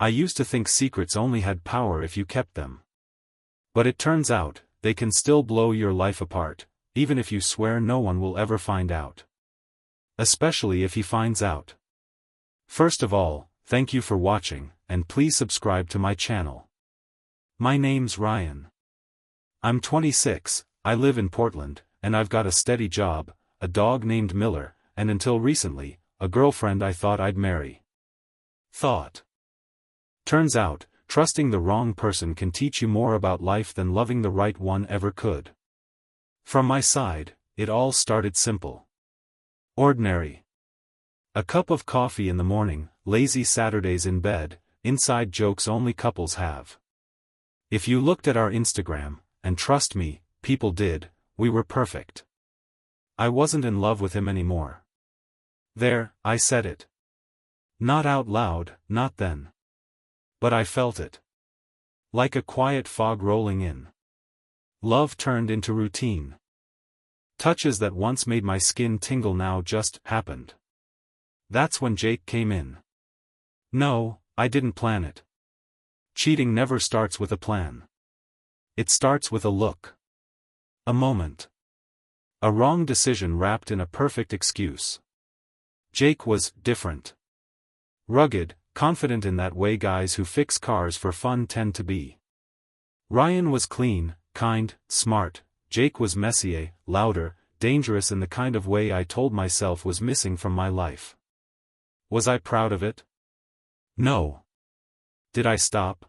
I used to think secrets only had power if you kept them. But it turns out, they can still blow your life apart, even if you swear no one will ever find out. Especially if he finds out. First of all, thank you for watching, and please subscribe to my channel. My name's Ryan. I'm 26, I live in Portland, and I've got a steady job, a dog named Miller, and until recently, a girlfriend I thought I'd marry. Turns out, trusting the wrong person can teach you more about life than loving the right one ever could. From my side, it all started simple. Ordinary. A cup of coffee in the morning, lazy Saturdays in bed, inside jokes only couples have. If you looked at our Instagram, and trust me, people did, we were perfect. I wasn't in love with him anymore. There, I said it. Not out loud, not then. But I felt it. Like a quiet fog rolling in. Love turned into routine. Touches that once made my skin tingle now just happened. That's when Jake came in. No, I didn't plan it. Cheating never starts with a plan. It starts with a look. A moment. A wrong decision wrapped in a perfect excuse. Jake was different. Rugged, confident in that way guys who fix cars for fun tend to be. Ryan was clean, kind, smart. Jake was messier, louder, dangerous in the kind of way I told myself was missing from my life. Was I proud of it? No. Did I stop?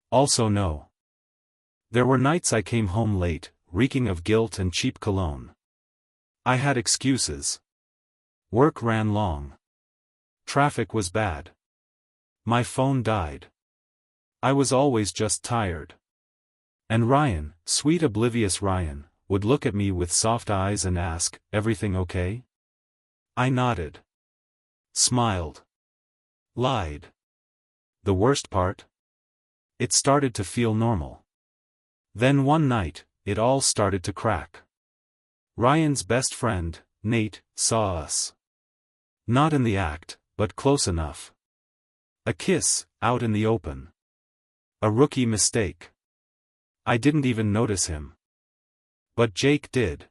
Also no. There were nights I came home late, reeking of guilt and cheap cologne. I had excuses. Work ran long. Traffic was bad. My phone died. I was always just tired. And Ryan, sweet oblivious Ryan, would look at me with soft eyes and ask, "Everything okay?" I nodded. Smiled. Lied. The worst part? It started to feel normal. Then one night, it all started to crack. Ryan's best friend, Nate, saw us. Not in the act, but close enough. A kiss, out in the open. A rookie mistake. I didn't even notice him. But Jake did.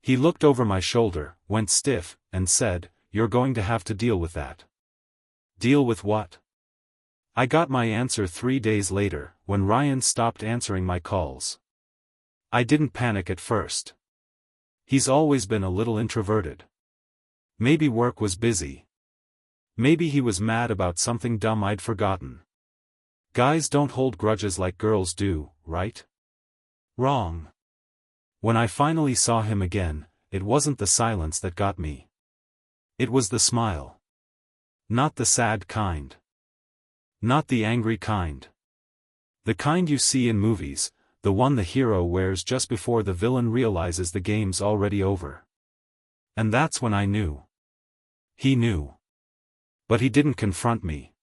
He looked over my shoulder, went stiff, and said, "You're going to have to deal with that." Deal with what? I got my answer 3 days later, when Ryan stopped answering my calls. I didn't panic at first. He's always been a little introverted. Maybe work was busy. Maybe he was mad about something dumb I'd forgotten. Guys don't hold grudges like girls do, right? Wrong. When I finally saw him again, it wasn't the silence that got me. It was the smile. Not the sad kind. Not the angry kind. The kind you see in movies, the one the hero wears just before the villain realizes the game's already over. And that's when I knew. He knew. But he didn't confront me.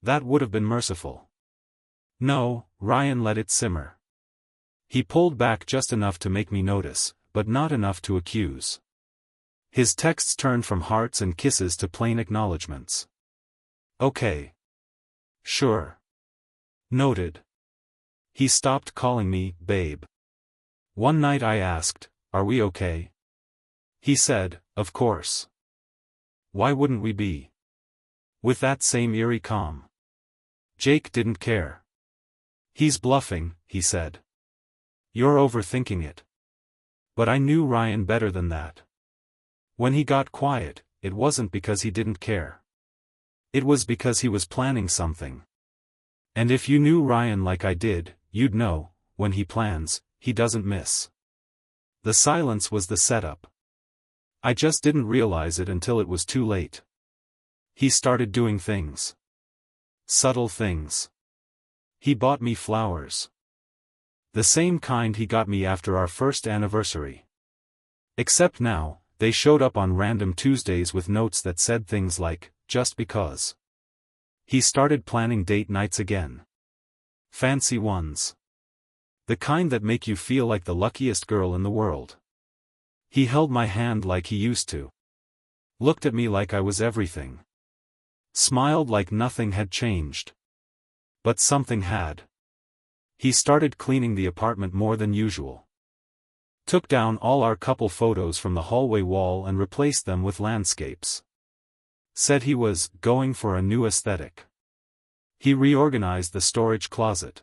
That would have been merciful. No, Ryan let it simmer. He pulled back just enough to make me notice, but not enough to accuse. His texts turned from hearts and kisses to plain acknowledgements. Okay. Sure. Noted. He stopped calling me babe. One night I asked, "Are we okay?" He said, "Of course. Why wouldn't we be?" With that same eerie calm. Jake didn't care. "He's bluffing," he said. "You're overthinking it." But I knew Ryan better than that. When he got quiet, it wasn't because he didn't care. It was because he was planning something. And if you knew Ryan like I did, you'd know, when he plans, he doesn't miss. The silence was the setup. I just didn't realize it until it was too late. He started doing things. Subtle things. He bought me flowers. The same kind he got me after our first anniversary. Except now, they showed up on random Tuesdays with notes that said things like, "Just because." He started planning date nights again. Fancy ones. The kind that make you feel like the luckiest girl in the world. He held my hand like he used to. Looked at me like I was everything. Smiled like nothing had changed. But something had. He started cleaning the apartment more than usual. Took down all our couple photos from the hallway wall and replaced them with landscapes. Said he was going for a new aesthetic. He reorganized the storage closet.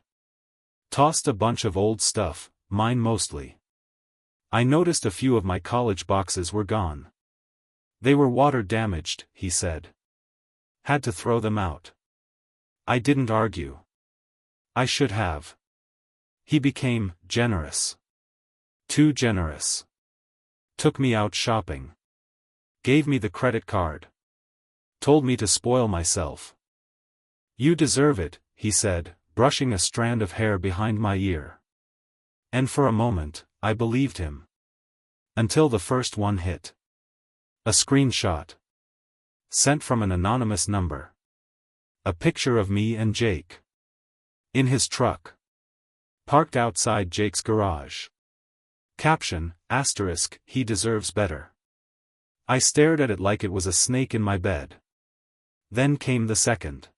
Tossed a bunch of old stuff, mine mostly. I noticed a few of my college boxes were gone. They were water damaged, he said. Had to throw them out. I didn't argue. I should have. He became generous. Too generous. Took me out shopping. Gave me the credit card. Told me to spoil myself. You deserve it, he said, brushing a strand of hair behind my ear. And for a moment, I believed him. Until the first one hit. A screenshot. Sent from an anonymous number. A picture of me and Jake. In his truck. Parked outside Jake's garage. Caption, asterisk, he deserves better. I stared at it like it was a snake in my bed. Then came the second.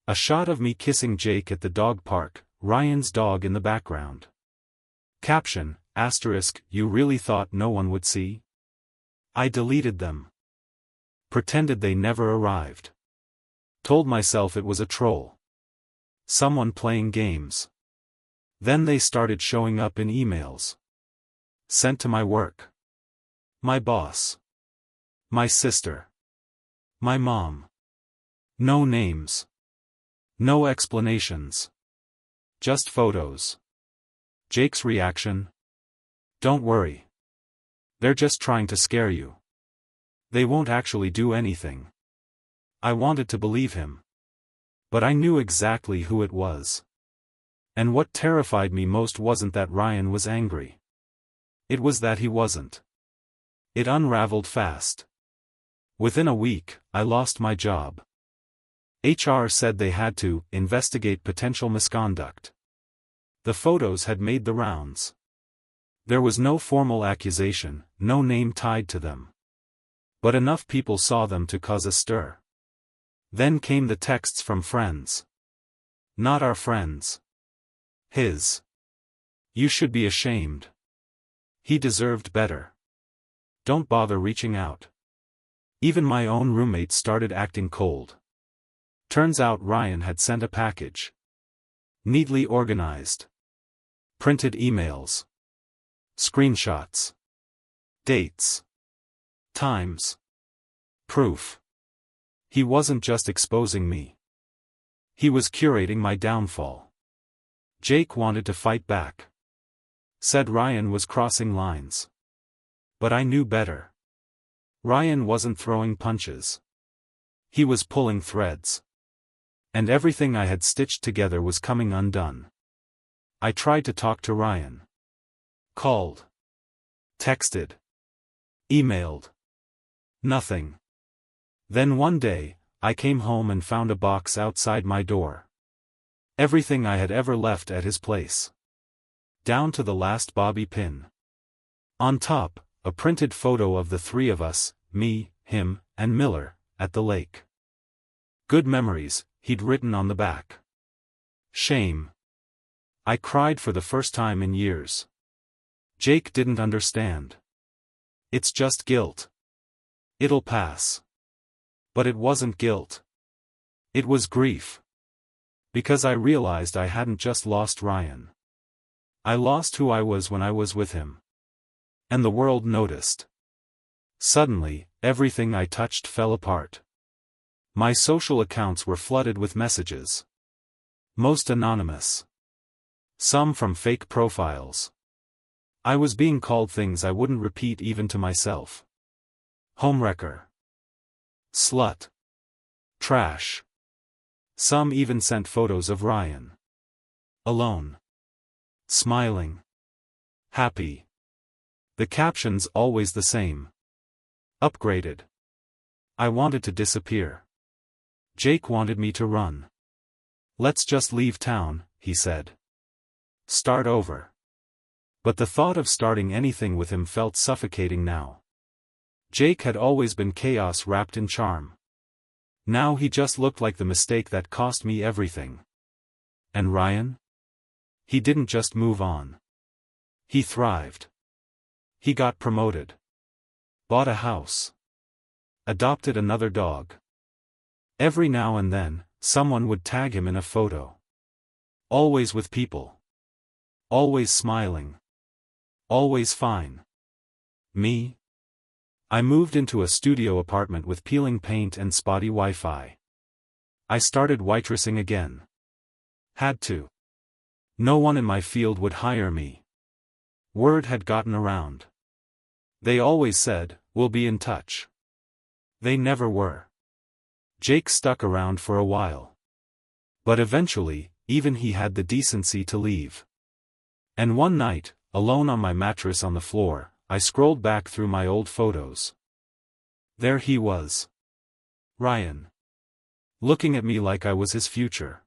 A shot of me kissing Jake at the dog park, Ryan's dog in the background. Caption, asterisk, you really thought no one would see? I deleted them. Pretended they never arrived. Told myself it was a troll. Someone playing games. Then they started showing up in emails. Sent to my work. My boss. My sister. My mom. No names. No explanations. Just photos. Jake's reaction? Don't worry. They're just trying to scare you. They won't actually do anything. I wanted to believe him. But I knew exactly who it was. And what terrified me most wasn't that Ryan was angry. It was that he wasn't. It unraveled fast. Within a week, I lost my job. HR said they had to investigate potential misconduct. The photos had made the rounds. There was no formal accusation, no name tied to them. But enough people saw them to cause a stir. Then came the texts from friends. Not our friends. His. You should be ashamed. He deserved better. Don't bother reaching out. Even my own roommate started acting cold. Turns out Ryan had sent a package. Neatly organized. Printed emails. Screenshots. Dates. Times. Proof. He wasn't just exposing me. He was curating my downfall. Jake wanted to fight back. Said Ryan was crossing lines. But I knew better. Ryan wasn't throwing punches. He was pulling threads. And everything I had stitched together was coming undone. I tried to talk to Ryan. Called. Texted. Emailed. Nothing. Then one day, I came home and found a box outside my door. Everything I had ever left at his place. Down to the last bobby pin. On top, a printed photo of the three of us, me, him, and Miller, at the lake. Good memories, he'd written on the back. Shame. I cried for the first time in years. Jake didn't understand. It's just guilt. It'll pass. But it wasn't guilt. It was grief. Because I realized I hadn't just lost Ryan. I lost who I was when I was with him. And the world noticed. Suddenly, everything I touched fell apart. My social accounts were flooded with messages. Most anonymous. Some from fake profiles. I was being called things I wouldn't repeat even to myself. Homewrecker. Slut. Trash. Some even sent photos of Ryan. Alone. Smiling. Happy. The captions always the same. Upgraded. I wanted to disappear. Jake wanted me to run. Let's just leave town, he said. Start over. But the thought of starting anything with him felt suffocating now. Jake had always been chaos wrapped in charm. Now he just looked like the mistake that cost me everything. And Ryan? He didn't just move on. He thrived. He got promoted. Bought a house. Adopted another dog. Every now and then, someone would tag him in a photo. Always with people. Always smiling. Always fine. Me? I moved into a studio apartment with peeling paint and spotty Wi-Fi. I started waitressing again. Had to. No one in my field would hire me. Word had gotten around. They always said, "We'll be in touch." They never were. Jake stuck around for a while. But eventually, even he had the decency to leave. And one night, alone on my mattress on the floor, I scrolled back through my old photos. There he was. Ryan. Looking at me like I was his future.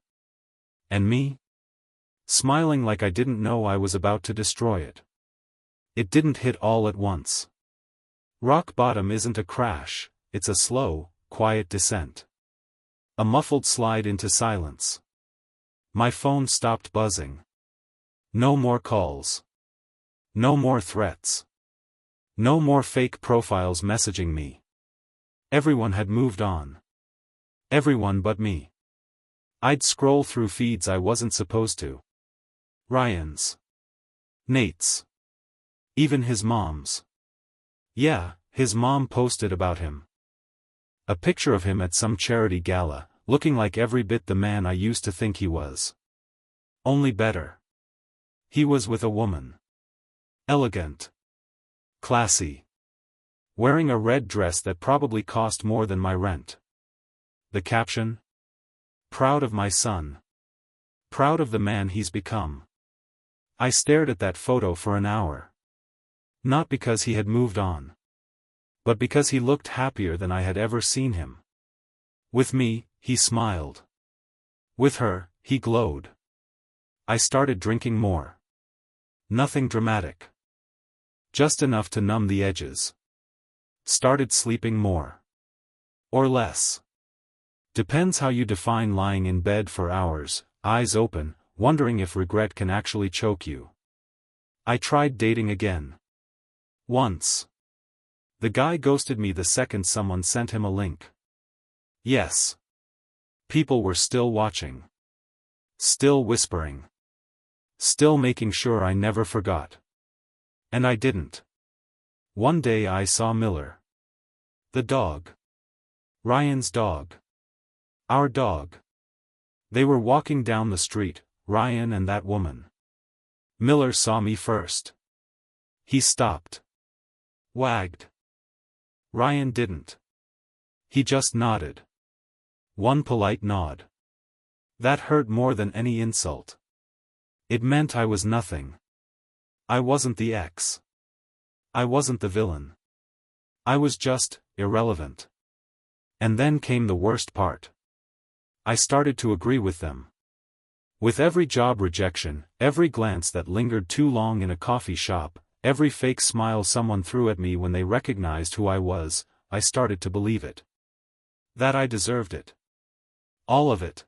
And me? Smiling like I didn't know I was about to destroy it. It didn't hit all at once. Rock bottom isn't a crash, it's a slow, quiet descent. A muffled slide into silence. My phone stopped buzzing. No more calls. No more threats. No more fake profiles messaging me. Everyone had moved on. Everyone but me. I'd scroll through feeds I wasn't supposed to. Ryan's. Nate's. Even his mom's. Yeah, his mom posted about him. A picture of him at some charity gala, looking like every bit the man I used to think he was. Only better. He was with a woman. Elegant. Classy. Wearing a red dress that probably cost more than my rent. The caption? Proud of my son. Proud of the man he's become. I stared at that photo for an hour. Not because he had moved on. But because he looked happier than I had ever seen him. With me, he smiled. With her, he glowed. I started drinking more. Nothing dramatic. Just enough to numb the edges. Started sleeping more. Or less. Depends how you define lying in bed for hours, eyes open, wondering if regret can actually choke you. I tried dating again. Once. The guy ghosted me the second someone sent him a link. Yes. People were still watching. Still whispering. Still making sure I never forgot. And I didn't. One day I saw Miller. The dog. Ryan's dog. Our dog. They were walking down the street, Ryan and that woman. Miller saw me first. He stopped. Wagged. Ryan didn't. He just nodded. One polite nod. That hurt more than any insult. It meant I was nothing. I wasn't the ex. I wasn't the villain. I was just irrelevant. And then came the worst part. I started to agree with them. With every job rejection, every glance that lingered too long in a coffee shop, every fake smile someone threw at me when they recognized who I was, I started to believe it. That I deserved it. All of it.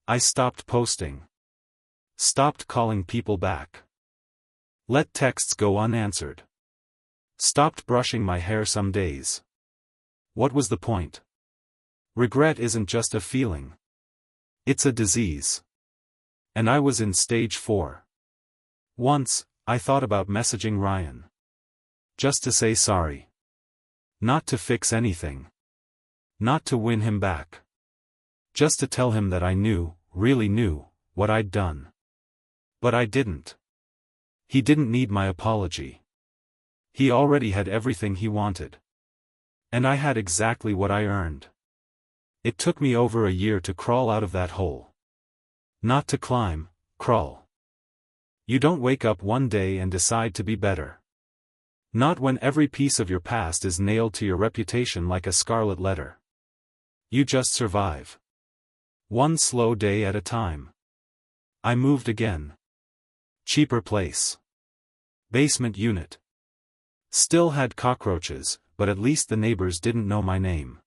I stopped posting. Stopped calling people back. Let texts go unanswered. Stopped brushing my hair some days. What was the point? Regret isn't just a feeling. It's a disease. And I was in stage 4. Once, I thought about messaging Ryan. Just to say sorry. Not to fix anything. Not to win him back. Just to tell him that I knew, really knew, what I'd done. But I didn't. He didn't need my apology. He already had everything he wanted. And I had exactly what I earned. It took me over a year to crawl out of that hole. Not to climb, crawl. You don't wake up one day and decide to be better. Not when every piece of your past is nailed to your reputation like a scarlet letter. You just survive. One slow day at a time. I moved again. Cheaper place. Basement unit. Still had cockroaches, but at least the neighbors didn't know my name.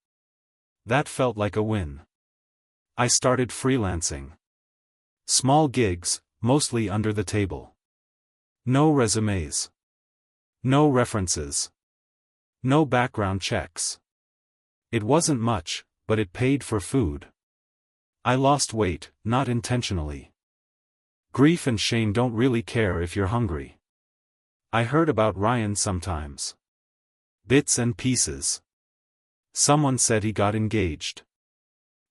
That felt like a win. I started freelancing. Small gigs, mostly under the table. No resumes. No references. No background checks. It wasn't much, but it paid for food. I lost weight, not intentionally. Grief and shame don't really care if you're hungry. I heard about Ryan sometimes. Bits and pieces. Someone said he got engaged.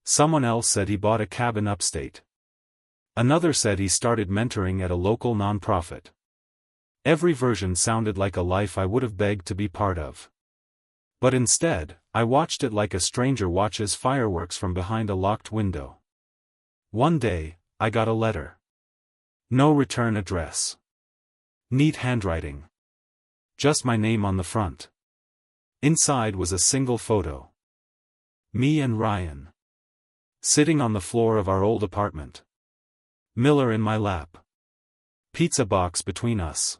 Someone else said he bought a cabin upstate. Another said he started mentoring at a local nonprofit. Every version sounded like a life I would have begged to be part of. But instead, I watched it like a stranger watches fireworks from behind a locked window. One day, I got a letter. No return address. Neat handwriting. Just my name on the front. Inside was a single photo. Me and Ryan. Sitting on the floor of our old apartment. Miller in my lap. Pizza box between us.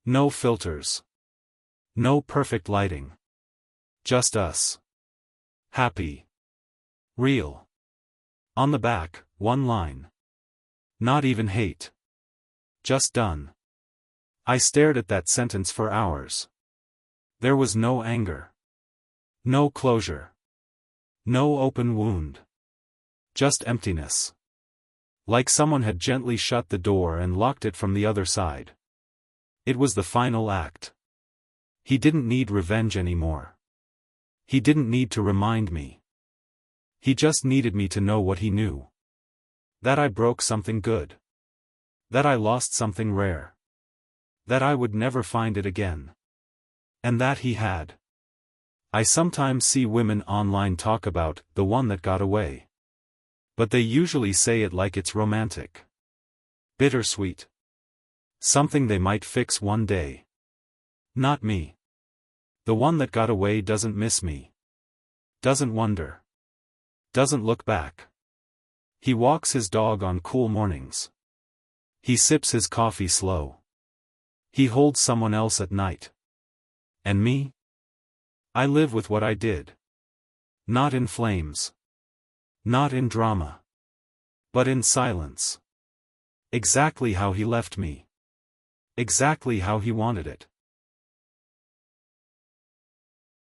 No filters. No perfect lighting. Just us. Happy. Real. On the back, one line. Not even hate. Just done. I stared at that sentence for hours. There was no anger. No closure. No open wound. Just emptiness. Like someone had gently shut the door and locked it from the other side. It was the final act. He didn't need revenge anymore. He didn't need to remind me. He just needed me to know what he knew. That I broke something good. That I lost something rare. That I would never find it again. And that he had. I sometimes see women online talk about the one that got away. But they usually say it like it's romantic. Bittersweet. Something they might fix one day. Not me. The one that got away doesn't miss me. Doesn't wonder. Doesn't look back. He walks his dog on cool mornings. He sips his coffee slow. He holds someone else at night. And me? I live with what I did. Not in flames. Not in drama. But in silence. Exactly how he left me. Exactly how he wanted it.